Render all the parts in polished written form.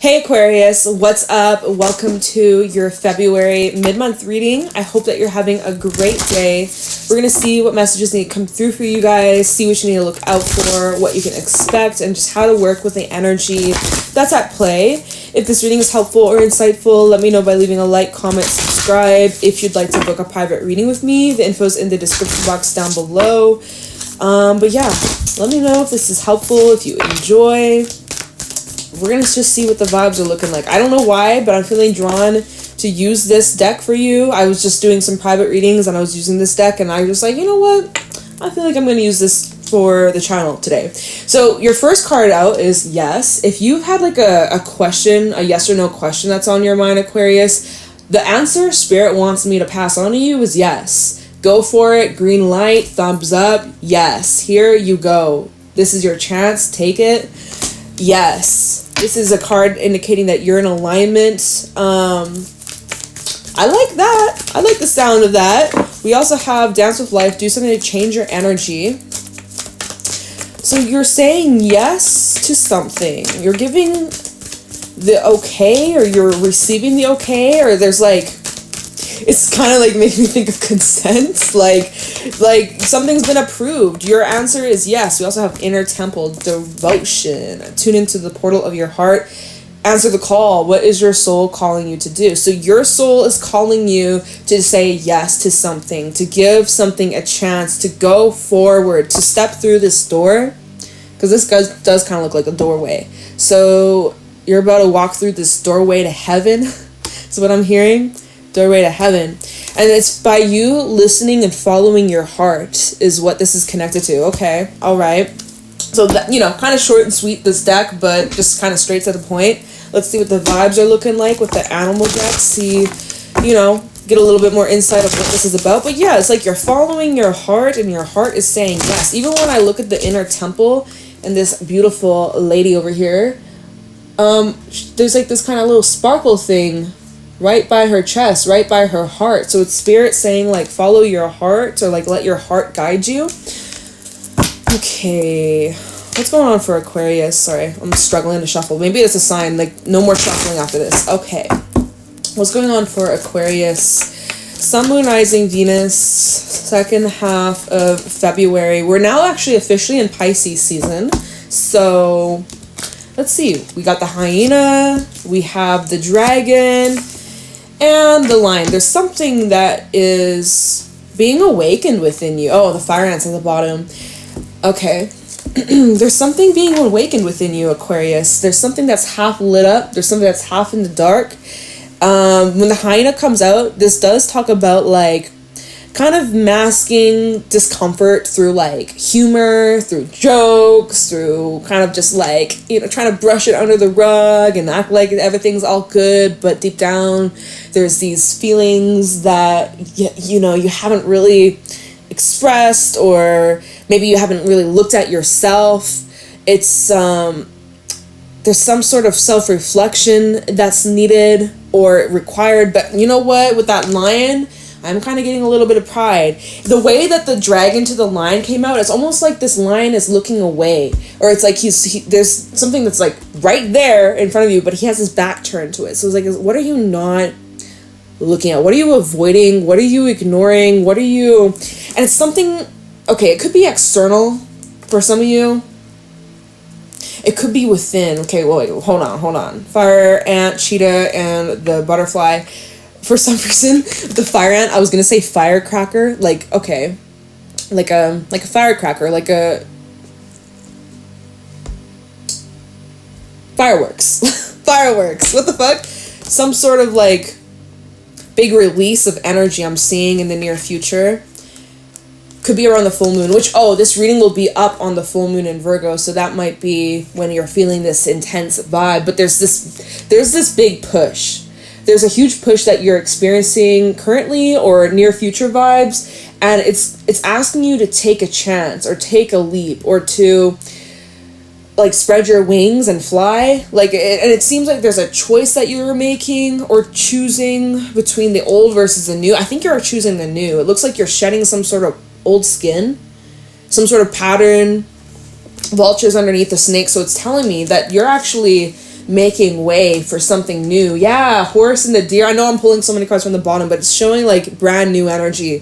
Hey Aquarius, what's up? Welcome to your February mid-month reading. I hope that you're having a great day. We're going to see what messages need to come through for you guys, see what you need to look out for, what you can expect, and just how to work with the energy that's at play. If this reading is helpful or insightful, let me know by leaving a like, comment, subscribe. If you'd like to book a private reading with me, the info's in the description box down below. But yeah, let me know if this is helpful, if you enjoy. We're going to just see what the vibes are looking like. I don't know why, but I'm feeling drawn to use this deck for you. I was just doing some private readings and I was using this deck and I was like, you know what? I feel like I'm going to use this for the channel today. So your first card out is yes. If you've had like a question, a yes or no question that's on your mind, Aquarius, the answer Spirit wants me to pass on to you is yes. Go for it. Green light, thumbs up. Yes. Here you go. This is your chance. Take it. Yes. This is a card indicating that you're in alignment. I like that. I like the sound of that. We also have Dance with Life. Do something to change your energy. So you're saying yes to something. You're giving the okay, or you're receiving the okay, or there's like, it's kind of like making me think of consent. Like something's been approved. Your answer is yes. We also have Inner Temple, Devotion. Tune into the portal of your heart. Answer the call. What is your soul calling you to do? So your soul is calling you to say yes to something, to give something a chance, to go forward, to step through this door. Because this does kind of look like a doorway. So you're about to walk through this doorway to heaven. That's what I'm hearing. Doorway to heaven. And it's by you listening and following your heart is what this is connected to. Okay. All right. So that, kind of short and sweet, this deck, but just kind of straight to the point. Let's see what the vibes are looking like with the animal deck. See, get a little bit more insight of what this is about. But yeah, it's like you're following your heart and your heart is saying yes. Even when I look at the Inner Temple and this beautiful lady over here, there's like this kind of little sparkle thing right by her chest, right by her heart. So it's Spirit saying like follow your heart, or like let your heart guide you. Okay, what's going on for Aquarius? Sorry, I'm struggling to shuffle. Maybe it's a sign, like no more shuffling after this. Okay, what's going on for Aquarius? Sun, Moon, Rising, Venus, second half of February. We're now actually officially in Pisces season. So let's see. We got the hyena, we have the dragon, and the lion. There's something that is being awakened within you. Oh, the fire ants at the bottom. Okay. There's something being awakened within you, Aquarius. There's something that's half lit up. There's something that's half in the dark. When the hyena comes out, this does talk about like kind of masking discomfort through like humor, through jokes, through kind of just like, trying to brush it under the rug and act like everything's all good, but deep down there's these feelings that you haven't really expressed, or maybe you haven't really looked at yourself. It's there's some sort of self-reflection that's needed or required. But you know what, with that lion, I'm kind of getting a little bit of pride. The way that the dragon to the lion came out, it's almost like this lion is looking away, or it's like there's something that's like right there in front of you, but he has his back turned to it. So it's like, what are you not looking at? What are you avoiding? What are you ignoring? What are you... And it's something... Okay, it could be external for some of you. It could be within. Okay, wait, hold on. Fire ant, cheetah, and the butterfly. For some reason, the fire ant, I was gonna say firecracker. Like, okay. Like a firecracker. Like a... Fireworks. Fireworks. What the fuck? Some sort of like big release of energy I'm seeing in the near future. Could be around the full moon, which, this reading will be up on the full moon in Virgo, so that might be when you're feeling this intense vibe. But there's this big push. There's a huge push that you're experiencing currently or near future vibes, and it's asking you to take a chance or take a leap or to like spread your wings and fly. And it seems like there's a choice that you're making or choosing between the old versus the new. I think you're choosing the new. It looks like you're shedding some sort of old skin, some sort of pattern, vultures underneath the snake. So it's telling me that you're actually making way for something new. Yeah, horse and the deer. I know I'm pulling so many cards from the bottom, but it's showing like brand new energy.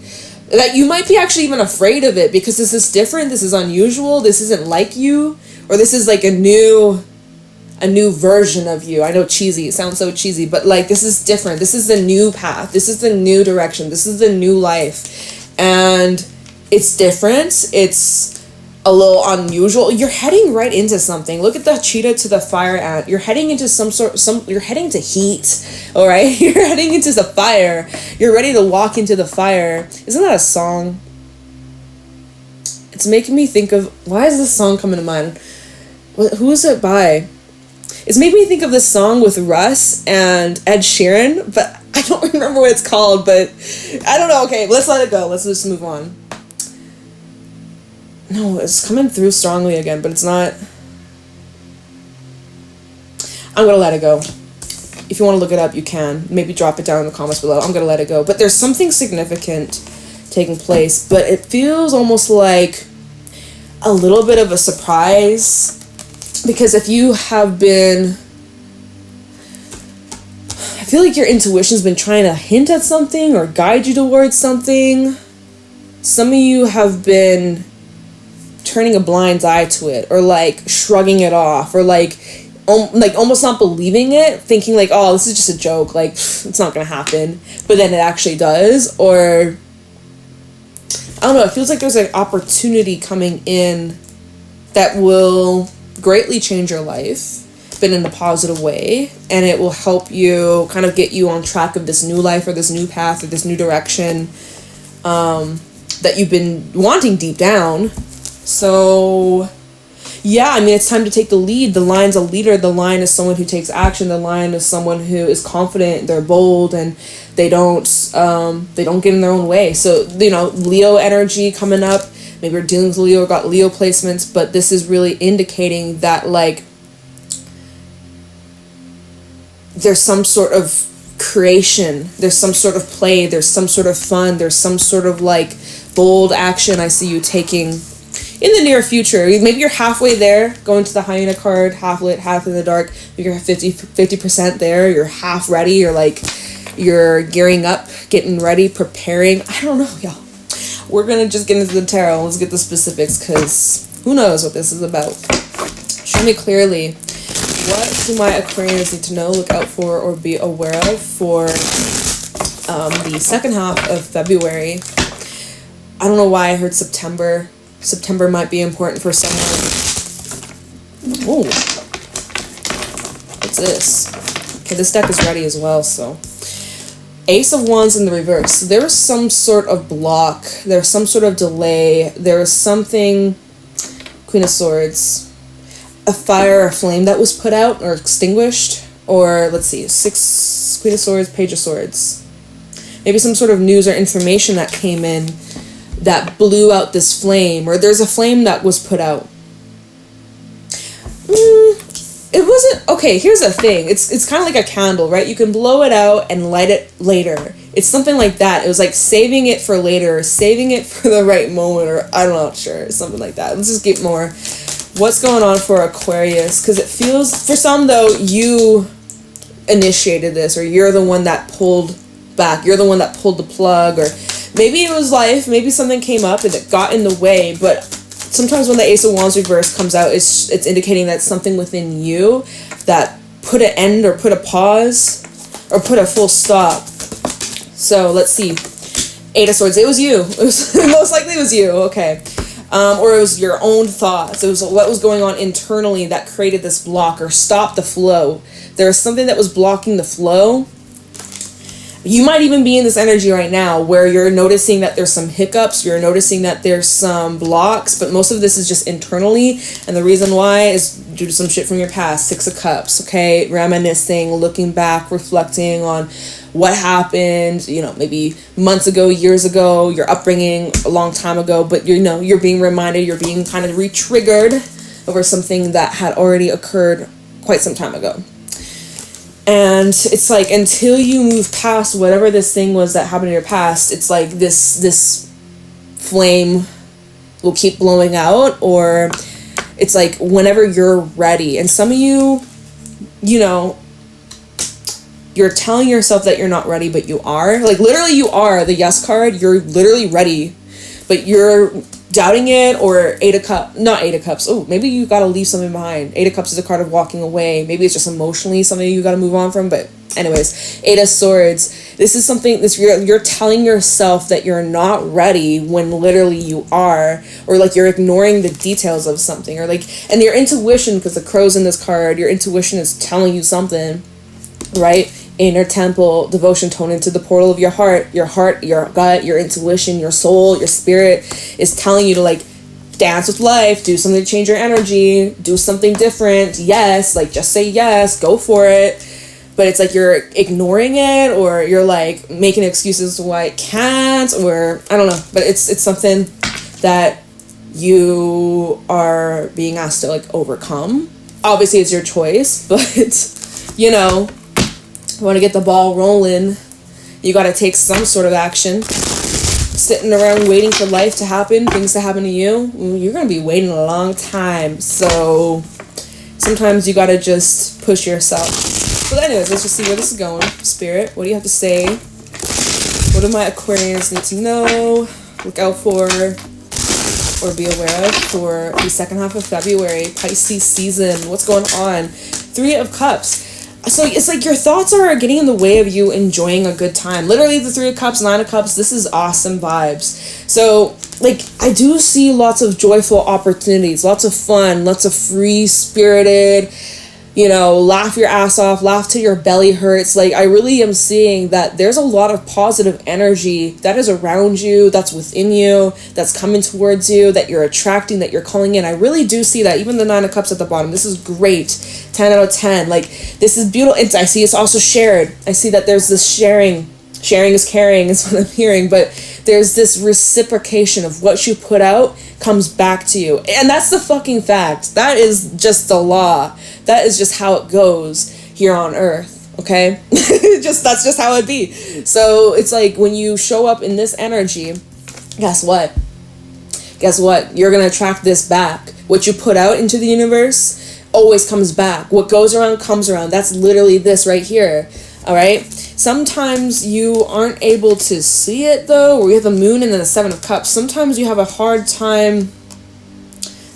That you might be actually even afraid of it because this is different, this is unusual, this isn't like you, or this is like a new version of you. I know cheesy, it sounds so cheesy, but like this is different. This is the new path. This is the new direction. This is the new life. And it's different. It's a little unusual. You're heading right into something. Look at the cheetah to the fire ant. You're heading into you're heading to heat. All right? You're heading into the fire. You're ready to walk into the fire. Isn't that a song? It's making me think of, why is this song coming to mind? Who is it by? It's making me think of this song with Russ and Ed Sheeran, but I don't remember what it's called, but I don't know. Okay, let's let it go. Let's just move on. No, it's coming through strongly again, but it's not. I'm going to let it go. If you want to look it up, you can. Maybe drop it down in the comments below. I'm going to let it go. But there's something significant taking place, but it feels almost like a little bit of a surprise. Because if you have been, I feel like your intuition's been trying to hint at something or guide you towards something. Some of you have been turning a blind eye to it, or like shrugging it off, or like almost not believing it, thinking like, oh, this is just a joke, like it's not gonna happen, but then it actually does. Or I don't know, it feels like there's an opportunity coming in that will greatly change your life, but in a positive way, and it will help you kind of get you on track of this new life or this new path or this new direction that you've been wanting deep down. So yeah, I mean, it's time to take the lead. The lion's a leader. The lion is someone who takes action. The lion is someone who is confident, they're bold, and they don't get in their own way. So, you know, Leo energy coming up. Maybe you're dealing with Leo or got Leo placements, but this is really indicating that, like, there's some sort of creation, there's some sort of play, there's some sort of fun, there's some sort of, like, bold action I see you taking in the near future. Maybe you're halfway there, going to the hyena card, half lit, half in the dark. You're 50% there, you're half ready, you're gearing up, getting ready, preparing. I don't know, y'all. We're going to just get into the tarot. Let's get the specifics, because who knows what this is about. Show me clearly, what do my Aquarians need to know, look out for, or be aware of for the second half of February? I don't know why I heard September. September might be important for someone. Oh, what's this? Okay, this deck is ready as well, so. Ace of Wands in the reverse. So there was some sort of block. There's some sort of delay. There was something, Queen of Swords, a fire or flame that was put out or extinguished. Or, let's see, Queen of Swords, Page of Swords. Maybe some sort of news or information that came in that blew out this flame, or there's a flame that was put out. It wasn't, okay, here's the thing. It's kind of like a candle, right? You can blow it out and light it later. It's something like that. It was like saving it for later, or saving it for the right moment, or I'm not sure, something like that. Let's just get more. What's going on for Aquarius? Because it feels, for some though, you initiated this, or you're the one that pulled back. You're the one that pulled the plug, or maybe it was life, maybe something came up and it got in the way, but sometimes when the Ace of Wands reverse comes out, it's indicating that something within you that put an end or put a pause or put a full stop. So let's see. Eight of Swords. It was you. It was most likely it was you. Okay. Or it was your own thoughts. It was what was going on internally that created this block or stopped the flow. There was something that was blocking the flow. You might even be in this energy right now where you're noticing that there's some hiccups, you're noticing that there's some blocks, but most of this is just internally, and the reason why is due to some shit from your past. Six of Cups, okay? Reminiscing, looking back, reflecting on what happened, you know, maybe months ago, years ago, your upbringing a long time ago, but you know, you're being reminded, you're being kind of re-triggered over something that had already occurred quite some time ago. And it's like, until you move past whatever this thing was that happened in your past, it's like this flame will keep blowing out, or it's like whenever you're ready. And some of you you know, you're telling yourself that you're not ready, but you are. Like, literally you are. The yes card, you're literally ready, but you're doubting it. Or not Eight of Cups. Oh, maybe you got to leave something behind. Eight of Cups is a card of walking away. Maybe it's just emotionally something you got to move on from. But anyways, Eight of Swords. This is something you're telling yourself that you're not ready when literally you are, or like you're ignoring the details of something, or like, and your intuition, because the crow's in this card, your intuition is telling you something, right? Inner temple, devotion, tone into the portal of your heart, your gut, your intuition, your soul, your spirit is telling you to like dance with life, do something to change your energy, do something different. Yes, like just say yes, go for it. But it's like you're ignoring it, or you're like making excuses to why it can't, or I don't know. But it's something that you are being asked to like overcome. Obviously it's your choice, but you know, you want to get the ball rolling, you got to take some sort of action. Sitting around waiting for life to happen, things to happen to you, you're going to be waiting a long time. So sometimes you got to just push yourself. But anyways, let's just see where this is going. Spirit, what do you have to say? What do my Aquarians need to know, look out for, or be aware of for the second half of February, Pisces season? What's going on? Three of Cups. So it's like your thoughts are getting in the way of you enjoying a good time. Literally the Three of Cups, Nine of Cups, this is awesome vibes. So like I do see lots of joyful opportunities, lots of fun, lots of free-spirited, you know, laugh your ass off, laugh till your belly hurts. Like I really am seeing that there's a lot of positive energy that is around you, that's within you, that's coming towards you, that you're attracting, that you're calling in. I really do see that. Even the Nine of Cups at the bottom, this is great. 10 out of 10. Like this is beautiful. I see it's also shared. I see that there's this sharing is caring is what I'm hearing, but there's this reciprocation of what you put out comes back to you. And that's the fucking fact. That is just the law. That is just how it goes here on earth. Okay? That's just how it be. So it's like when you show up in this energy, guess what? You're going to attract this back. What you put out into the universe always comes back. What goes around comes around. That's literally this right here. All right? Sometimes you aren't able to see it though, or you have the Moon and then the Seven of Cups. Sometimes you have a hard time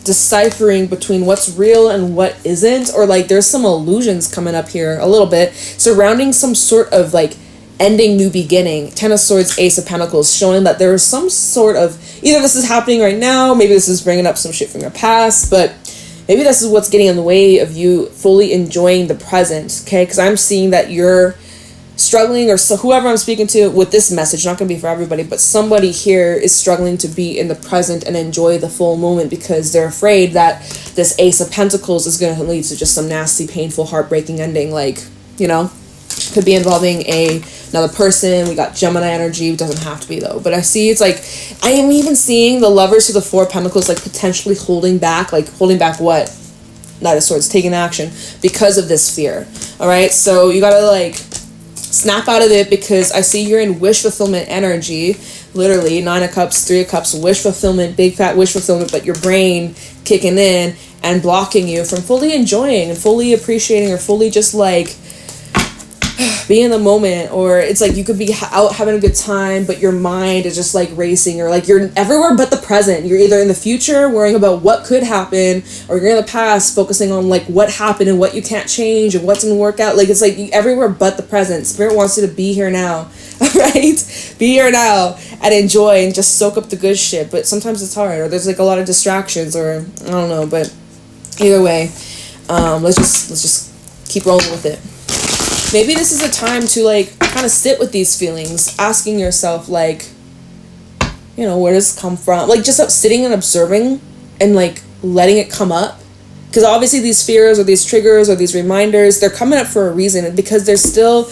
deciphering between what's real and what isn't, or like there's some illusions coming up here a little bit surrounding some sort of like ending, new beginning. Ten of Swords, Ace of Pentacles, showing that there is some sort of, either this is happening right now, maybe this is bringing up some shit from your past, but maybe this is what's getting in the way of you fully enjoying the present, okay? Because I'm seeing that you're struggling, or so whoever I'm speaking to with this message, not going to be for everybody, but somebody here is struggling to be in the present and enjoy the full moment because they're afraid that this Ace of Pentacles is going to lead to just some nasty, painful, heartbreaking ending. Like, you know, could be involving another person. We got Gemini energy. It doesn't have to be though. But I see it's like, I am even seeing the Lovers to the Four of Pentacles like potentially holding back what? Knight of Swords, taking action because of this fear. All right, so you gotta like snap out of it, because I see you're in wish fulfillment energy. Literally, Nine of Cups, Three of Cups, wish fulfillment, big fat wish fulfillment, but your brain kicking in and blocking you from fully enjoying and fully appreciating, or fully just like be in the moment. Or it's like you could be out having a good time, but your mind is just like racing, or like you're everywhere but the present. You're either in the future worrying about what could happen, or you're in the past focusing on like what happened and what you can't change and what's gonna work out. Like it's like everywhere but the present. Spirit wants you to be here now. Right? Be here now and enjoy and just soak up the good shit. But sometimes it's hard, or there's like a lot of distractions, or I don't know. But either way, let's just keep rolling with it. Maybe this is a time to like kind of sit with these feelings, asking yourself like, you know, where does it come from? Like just sitting and observing and like letting it come up. Because obviously these fears or these triggers or these reminders, they're coming up for a reason, and because there's still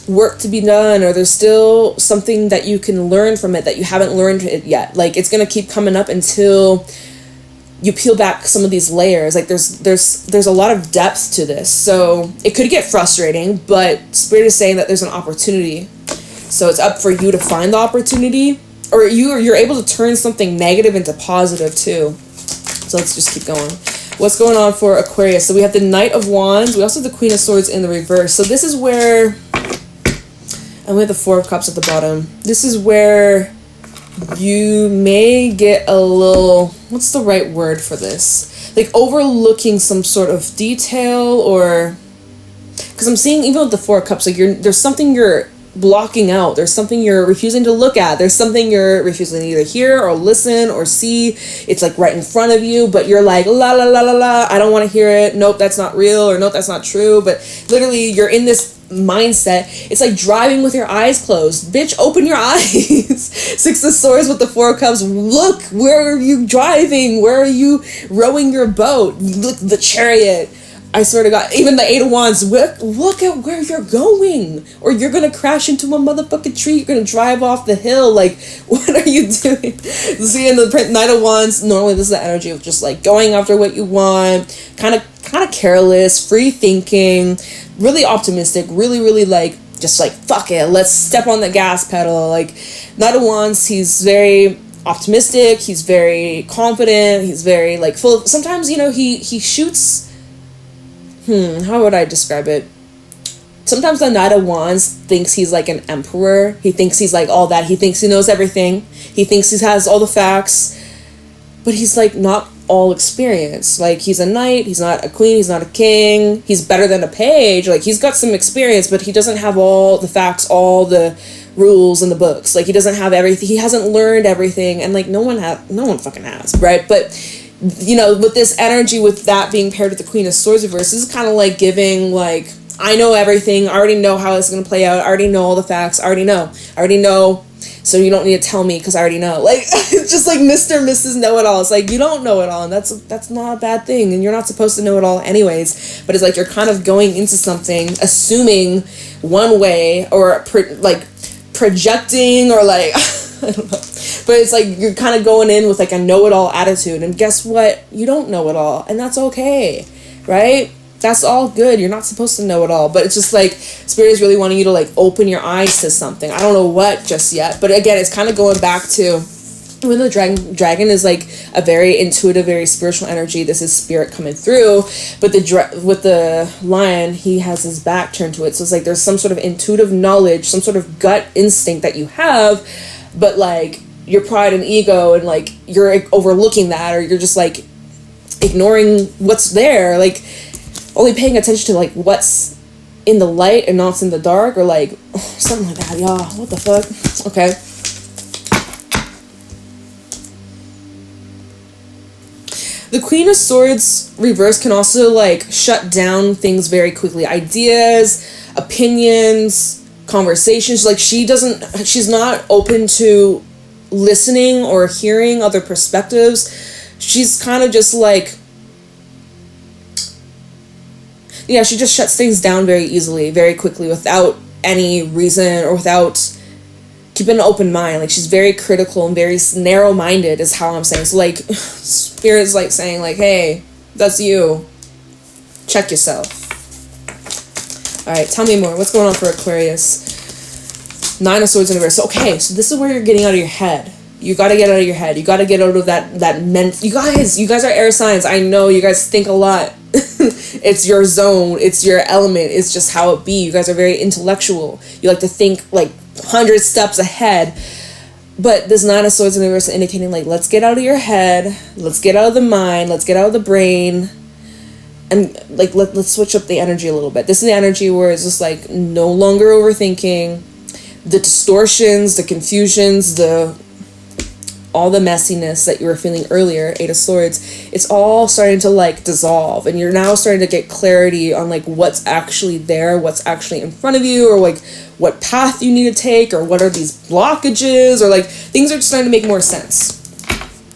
work to be done, or there's still something that you can learn from it that you haven't learned it yet. Like it's going to keep coming up until you peel back some of these layers. Like there's a lot of depth to this, so it could get frustrating, but Spirit is saying that there's an opportunity, so it's up for you to find the opportunity, or you're able to turn something negative into positive too. So let's just keep going. What's going on for Aquarius? So we have the Knight of Wands. We also have the Queen of Swords in the reverse. So this is where, and we have the Four of Cups at the bottom. This is where you may get a little, what's the right word for this? Like overlooking some sort of detail, or, because I'm seeing even with the Four of Cups, like there's something you're blocking out. There's something you're refusing to look at. There's something you're refusing to either hear or listen or see. It's like right in front of you, but you're like, la la la la la, I don't want to hear it. Nope, that's not real, or nope, that's not true. But literally you're in this mindset. It's like driving with your eyes closed. Bitch, open your eyes. Six of Swords with the Four of Cups. Look, where are you driving? Where are you rowing your boat? Look, the Chariot. I swear to God, even the Eight of Wands, look at where you're going, or you're going to crash into a motherfucking tree. You're going to drive off the hill. Like, what are you doing? See, in the Knight of Wands, normally this is the energy of just like going after what you want, kind of careless, free thinking, really optimistic, really like, just like, fuck it, let's step on the gas pedal. Like, Knight of Wands, he's very optimistic, he's very confident, he's very like full of, sometimes, you know, he shoots, how would I describe it? Sometimes the Knight of Wands thinks he's like an emperor. He thinks he's like all that. He thinks he knows everything. He thinks he has all the facts. But he's like not all experience. Like, he's a knight. He's not a queen. He's not a king. He's better than a page. Like, he's got some experience, but he doesn't have all the facts, all the rules in the books. Like, he doesn't have everything. He hasn't learned everything. And like, no one fucking has, right? But you know, with this energy, with that being paired with the Queen of Swords reverse, this is kind of like giving, like, I know everything. I already know how it's going to play out. I already know all the facts. I already know. So you don't need to tell me because I already know. Like, it's just like Mr. and Mrs. Know-It-All. It's like, you don't know it all, and that's not a bad thing, and you're not supposed to know it all anyways. But it's like you're kind of going into something, assuming one way, or projecting, or like, I don't know. But it's like you're kind of going in with like a know-it-all attitude, and guess what? You don't know it all, and that's okay, right? That's all good. You're not supposed to know it all, but it's just like Spirit is really wanting you to like open your eyes to something. I don't know what just yet, but again, it's kind of going back to when the dragon is like a very intuitive, very spiritual energy. This is Spirit coming through, but with the lion, he has his back turned to it, so it's like there's some sort of intuitive knowledge, some sort of gut instinct that you have, but like your pride and ego, and like you're overlooking that, or you're just like ignoring what's there, like only paying attention to like what's in the light and not in the dark, or like something like that, y'all. What the fuck? Okay. The Queen of Swords reverse can also like shut down things very quickly. Ideas, opinions, conversations. Like she's not open to listening or hearing other perspectives. She's kind of just like, yeah, she just shuts things down very easily, very quickly, without any reason, or without keeping an open mind. Like, she's very critical and very narrow-minded is how I'm saying. So like, Spirit's like saying like, hey, that's you. Check yourself. Alright, tell me more. What's going on for Aquarius? Nine of Swords in reverse. Okay, so this is where you're getting out of your head. You gotta get out of your head. You gotta get out of that you guys are air signs. I know you guys think a lot. It's your zone. It's your element. It's just how it be. You guys are very intellectual. You like to think like 100 steps ahead. But this Nine of Swords in reverse is indicating like, let's get out of your head. Let's get out of the mind. Let's get out of the brain. And like, let's switch up the energy a little bit. This is the energy where it's just like no longer overthinking. The distortions, the confusions, all the messiness that you were feeling earlier, Eight of Swords, it's all starting to like dissolve, and you're now starting to get clarity on like what's actually there, what's actually in front of you, or like what path you need to take, or what are these blockages, or like things are starting to make more sense.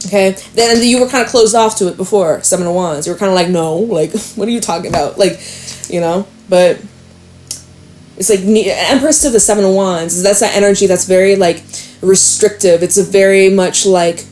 Okay, then you were kind of closed off to it before, Seven of Wands. You were kind of like, no, like, what are you talking about? Like, you know, but it's like Empress to the Seven of Wands. That's that energy that's very like restrictive. It's a very much like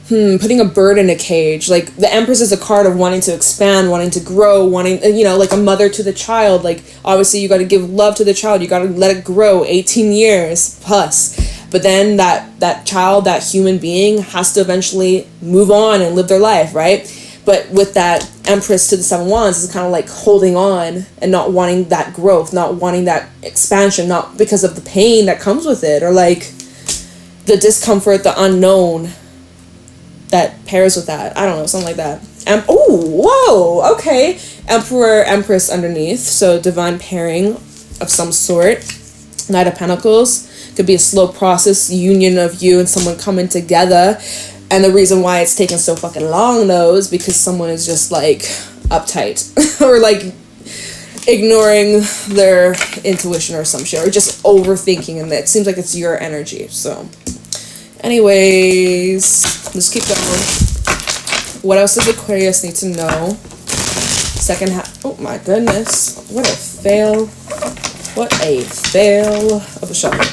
putting a bird in a cage. Like the Empress is a card of wanting to expand, wanting to grow, wanting, you know, like a mother to the child. Like obviously you got to give love to the child. You got to let it grow 18 years plus. But then that child, that human being has to eventually move on and live their life, right? But with that Empress to the Seven Wands, it's kind of like holding on and not wanting that growth, not wanting that expansion, not because of the pain that comes with it, or like the discomfort, the unknown that pairs with that. I don't know, something like that. Whoa, okay. Emperor, Empress underneath, so divine pairing of some sort. Knight of Pentacles. Could be a slow process, union of you and someone coming together. And the reason why it's taken so fucking long, though, is because someone is just, like, uptight. Or, like, ignoring their intuition or some shit. Or just overthinking, and it seems like it's your energy. So, anyways, let's keep going. What else does Aquarius need to know? Second half. Oh, my goodness. What a fail. What a fail of a shuffle.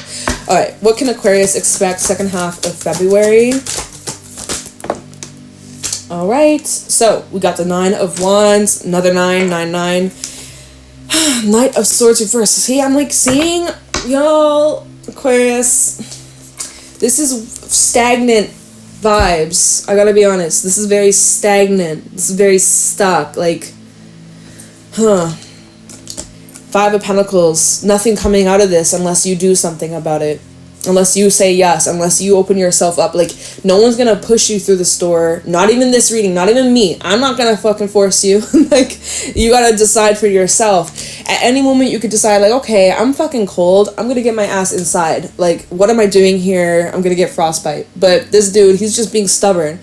Alright, what can Aquarius expect second half of February? Alright, so we got the 9 of Wands, another 9. Knight of Swords reversed. See, I'm like seeing, y'all, Aquarius, this is stagnant vibes. I gotta be honest. This is very stagnant. This is very stuck. Like, 5 of Pentacles, nothing coming out of this unless you do something about it. Unless you say yes, unless you open yourself up. Like, no one's gonna push you through the store. Not even this reading, not even me. I'm not gonna fucking force you. Like, you gotta decide for yourself. At any moment, you could decide, like, okay, I'm fucking cold. I'm gonna get my ass inside. Like, what am I doing here? I'm gonna get frostbite. But this dude, he's just being stubborn.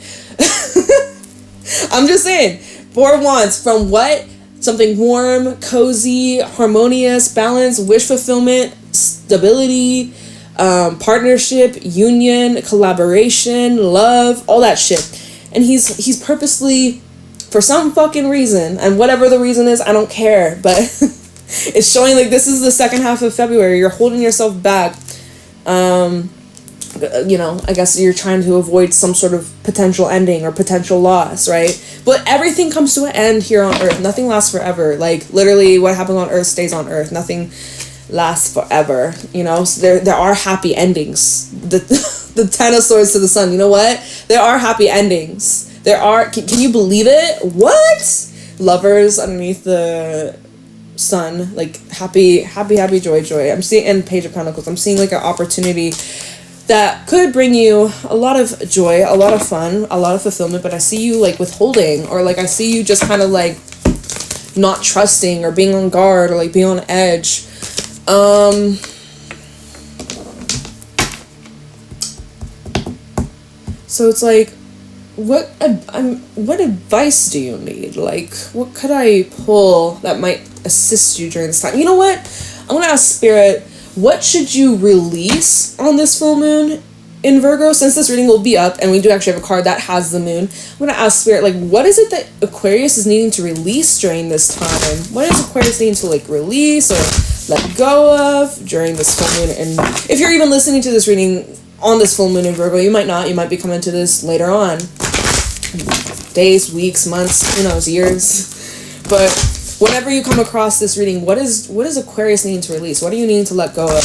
I'm just saying. 4 Wands, from what? Something warm, cozy, harmonious, balance, wish fulfillment, stability, partnership, union, collaboration, love, all that shit. And he's purposely, for some fucking reason, and whatever the reason is, I don't care, but it's showing like this is the second half of February. You're holding yourself back. You know, I guess you're trying to avoid some sort of potential ending or potential loss, right? But everything comes to an end here on Earth. Nothing lasts forever. Like, literally, what happens on Earth stays on Earth. Nothing lasts forever, you know? So there are happy endings. The 10 of Swords to the Sun, you know what? There are happy endings. There are, can you believe it? What? Lovers underneath the sun, like, happy, joy. I'm seeing, and Page of Pentacles, I'm seeing, like, an opportunity that could bring you a lot of joy, a lot of fun, a lot of fulfillment, but I see you, like, withholding, or, like, I see you just kind of, like, not trusting, or being on guard, or, like, being on edge. So it's like, what advice do you need? Like, what could I pull that might assist you during this time? You know what? I'm gonna ask Spirit, what should you release on this full moon in Virgo? Since this reading will be up, and we do actually have a card that has the moon, I'm going to ask Spirit, like, what is it that Aquarius is needing to release during this time? What is Aquarius needing to, like, release or let go of during this full moon? And if you're even listening to this reading on this full moon in Virgo, you might not. You might be coming to this later on. Days, weeks, months, who knows, years. But whenever you come across this reading, what is Aquarius needing to release? What are you needing to let go of?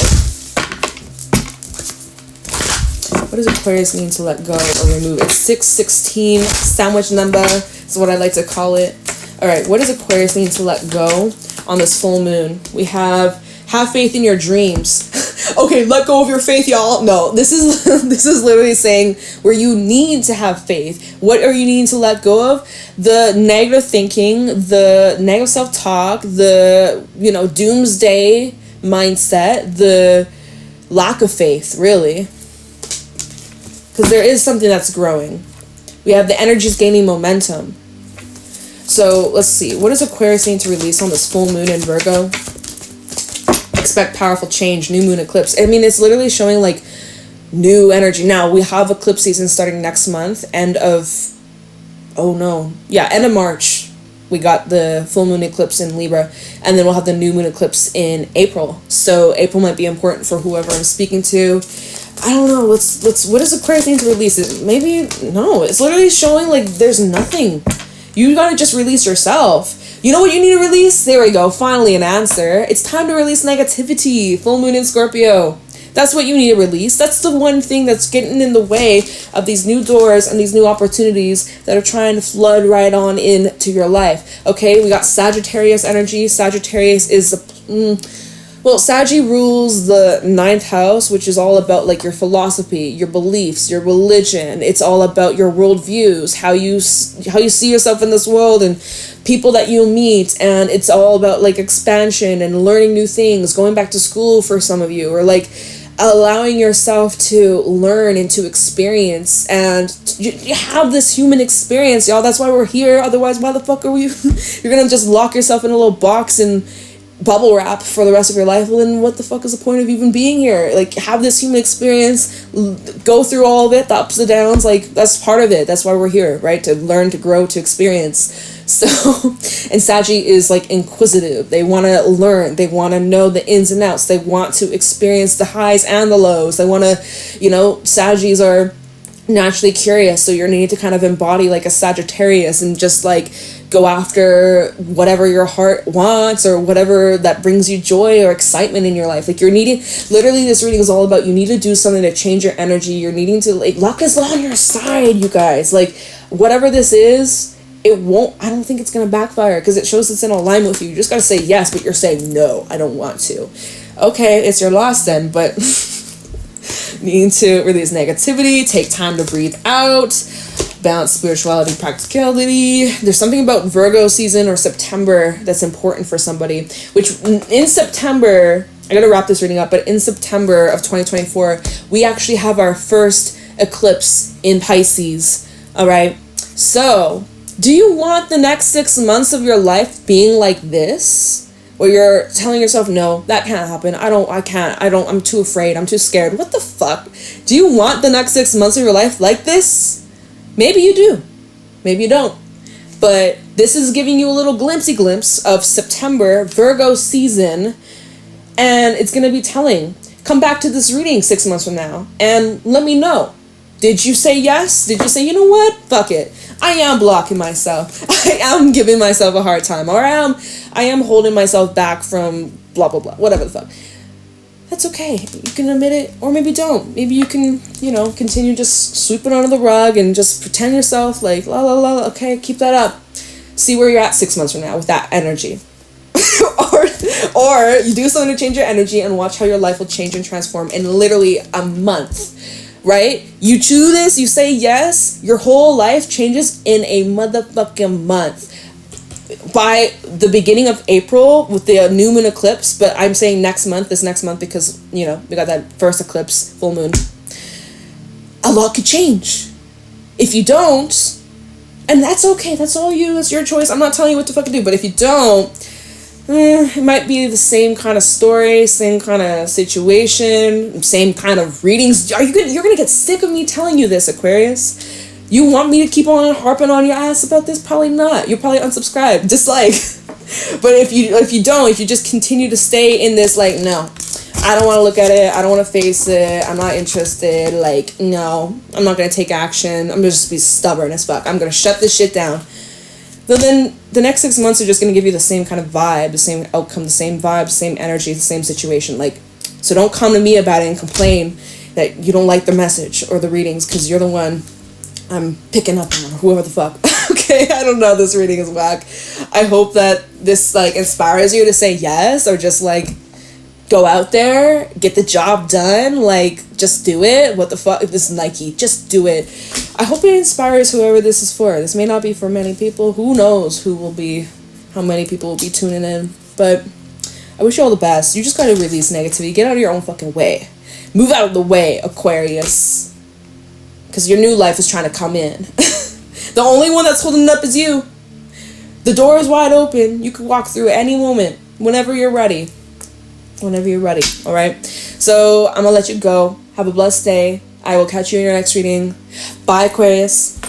What is Aquarius needing to let go or remove? It's 616, sandwich number is what I like to call it. All right, what does Aquarius need to let go on this full moon? We have faith in your dreams. Okay, let go of your faith, y'all. No, this is literally saying where you need to have faith. What are you needing to let go of? The negative thinking, the negative self-talk, the, doomsday mindset, the lack of faith, really. Because there is something that's growing. We have the energies gaining momentum. So, let's see. What does Aquarius need to release on this full moon in Virgo? Expect powerful change, new moon eclipse. I mean, it's literally showing, like, new energy. Now, we have eclipse season starting next month. End of March. We got the full moon eclipse in Libra. And then we'll have the new moon eclipse in April. So, April might be important for whoever I'm speaking to. I don't know, what does Aquarius need to release? No, it's literally showing, like, there's nothing. You gotta just release yourself. You know what you need to release? There we go, finally an answer. It's time to release negativity. Full moon in Scorpio. That's what you need to release. That's the one thing that's getting in the way of these new doors and these new opportunities that are trying to flood right on into your life. Okay, we got Sagittarius energy. Sagittarius is Saggy rules the 9th house, which is all about like your philosophy, your beliefs, your religion. It's all about your worldviews, how you see yourself in this world, and people that you meet. And it's all about like expansion and learning new things, going back to school for some of you, or like allowing yourself to learn and to experience. And you have this human experience, y'all. That's why we're here. Otherwise, why the fuck are you? You're gonna just lock yourself in a little box and bubble wrap for the rest of your life. Well, then what the fuck is the point of even being here? Like, have this human experience, go through all of it, the ups and downs. Like, that's part of it. That's why we're here, right? To learn, to grow, to experience. So, and Saggy is like inquisitive. They want to learn. They want to know the ins and outs. They want to experience the highs and the lows. They want to, Saggys are naturally curious, so you're need to kind of embody like a Sagittarius and just like go after whatever your heart wants or whatever that brings you joy or excitement in your life. Like, you're needing, literally this reading is all about, you need to do something to change your energy. You're needing to, like, luck is on your side, you guys. Like, whatever this is, I don't think it's going to backfire, because it shows it's in alignment with you. You just got to say yes, but you're saying no, I don't want to. Okay, it's your loss then, but needing to release negativity, take time to breathe out, balance spirituality, practicality. There's something about Virgo season or September that's important for somebody, which in September, I gotta wrap this reading up, but in September of 2024, we actually have our first eclipse in Pisces. All right. So do you want the next 6 months of your life being like this? Where you're telling yourself, no, that can't happen. I'm too afraid. I'm too scared. What the fuck? Do you want the next 6 months of your life like this? Maybe you do. Maybe you don't. But this is giving you a little glimpse of September, Virgo season. And it's going to be telling. Come back to this reading 6 months from now and let me know. Did you say yes? Did you say, you know what? Fuck it. I am blocking myself. I am giving myself a hard time. Or I am holding myself back from blah, blah, blah. Whatever the fuck. That's okay. You can admit it, or maybe don't. Maybe you can, continue just sweeping under the rug and just pretend yourself like, la, la, la, okay, keep that up. See where you're at 6 months from now with that energy. or you do something to change your energy and watch how your life will change and transform in literally a month. Right? You do this, you say yes, your whole life changes in a motherfucking month. By the beginning of April with the new moon eclipse, but I'm saying this next month because, we got that first eclipse, full moon. A lot could change. If you don't, and that's okay, that's all you, that's your choice. I'm not telling you what to fucking do, but if you don't, it might be the same kind of story, same kind of situation, same kind of readings. You're gonna get sick of me telling you this, Aquarius. You want me to keep on harping on your ass about this? Probably not. You'll probably unsubscribe. Dislike. But if you just continue to stay in this, like, no, I don't want to look at it. I don't want to face it. I'm not interested. Like, no, I'm not going to take action. I'm going to just be stubborn as fuck. I'm going to shut this shit down. But then the next 6 months are just going to give you the same kind of vibe, the same outcome, the same vibe, the same energy, the same situation. Like, so don't come to me about it and complain that you don't like the message or the readings, because you're the one I'm picking up on, whoever the fuck. Okay, I don't know, this reading is whack. I hope that this, like, inspires you to say yes, or just, like, go out there, get the job done, like, just do it. What the fuck? This is Nike, just do it. I hope it inspires whoever this is for. This may not be for many people. Who knows how many people will be tuning in. But I wish you all the best. You just gotta release negativity. Get out of your own fucking way. Move out of the way, Aquarius. Because your new life is trying to come in. The only one that's holding it up is you. The door is wide open. You can walk through at any moment. Whenever you're ready. All right? So I'm going to let you go. Have a blessed day. I will catch you in your next reading. Bye, Aquarius.